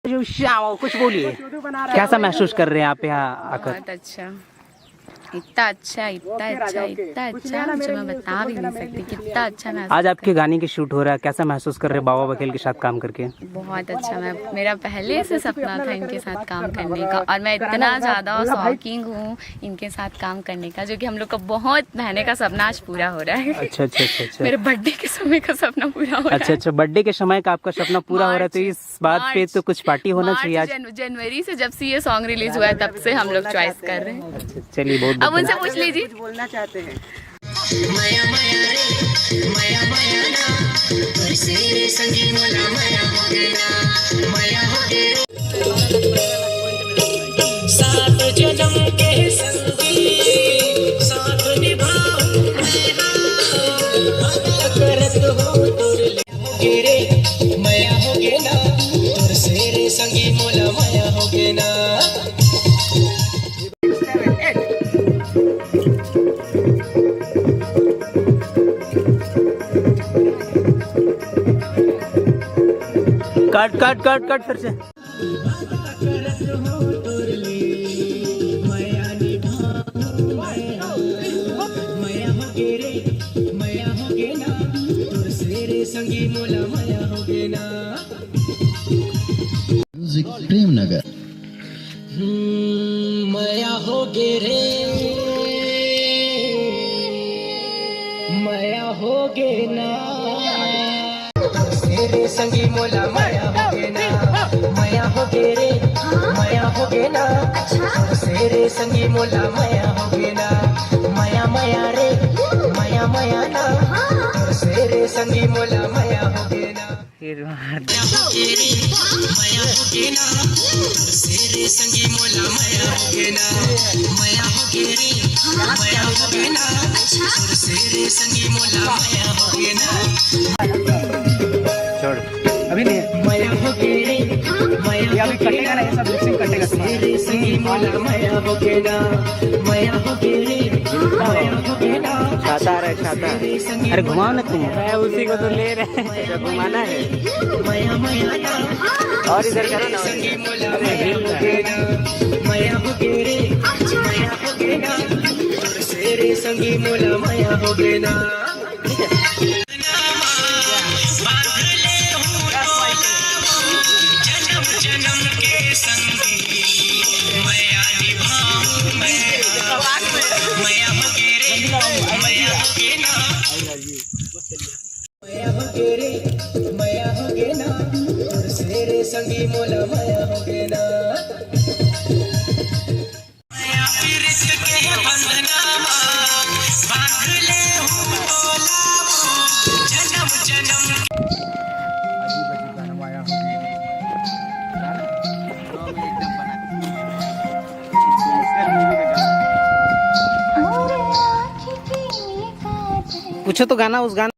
कुछ बोलिए, कैसा महसूस कर रहे हैं आप यहाँ आकर? बहुत अच्छा, इतना अच्छा जो मैं बता भी नहीं सकती कितना अच्छा महसूस। आज आपके गाने की शूट हो रहा है, कैसा महसूस कर रहे हैं बाबा बघेल के साथ काम करके? बहुत अच्छा, मेरा पहले से सपना था इनके साथ काम करने का, और मैं इतना ज़्यादा शौकीन हूँ इनके साथ काम करने का, जो कि हम लोग का बहुत महीने का सपना आज पूरा हो रहा है। अच्छा अच्छा अच्छा अच्छा, मेरे बर्थडे के समय का सपना पूरा हो रहा है। अच्छा अच्छा, बर्थडे के समय का आपका सपना पूरा हो रहा है, तो इस बात पे तो कुछ पार्टी होना चाहिए आज। जनवरी से जब से ये सॉन्ग रिलीज हुआ है तब से हम लोग चॉइस कर रहे हैं। चलिए, बहुत अब उनसे पूछ लीजिए कुछ बोलना चाहते हैं। माया माया रे माया माया ना तुझसे रे संगी मला माया हो गया माया हो गया साथ जन्म के संगी साथ निभाओ मैं करत हो तोर ले रे माया हो गया ना तुझसे रे संगी मला माया हो गया ना। कट कट कट कट फिर से। प्रेम नगर माया हो गे रे माया हो गे ना तेरे संगी मोला माया हो गे ना माया हो गे रे माया हो गे ना तेरे संगी मोला माया हो गे ना माया माया रे माया माया ना तेरे संगी मोला माया हो गे ना माया हो गे ना तेरे संगी मोला माया हो गे ना माया हो गे रे माया हो गे ना तेरे संगी मोला माया हो गे ना। छोड़, अभी नहीं, माया हो गे रे माया अभी कटेगा ना, ये सब लिपसिंग कटेगा तुम्हारा। तेरे संगी मोला माया हो गे ना माया हो गे रे माया हो गे ना छाता आ रहा है, छाता। अरे घुमाओ ना तुम, मैं उसी को तो ले रहे हैं, घुमाना है। माया माया ना और इधर करो ना, संगी मोला माया हो गे ना माया हो गे रे माया हो गे ना तेरे संगी मोला माया हो गे ना। जन्म के संगी माया निभाऊं माया हो गे रे माया हो गे ना माया हो गे रे माया हो गे ना तेरे संगी मोला माया हो गे ना। माया प्रीत के बंधनमा बांध ले हूँ बोला जन्म जन्म पूछो तो गाना, उस गाना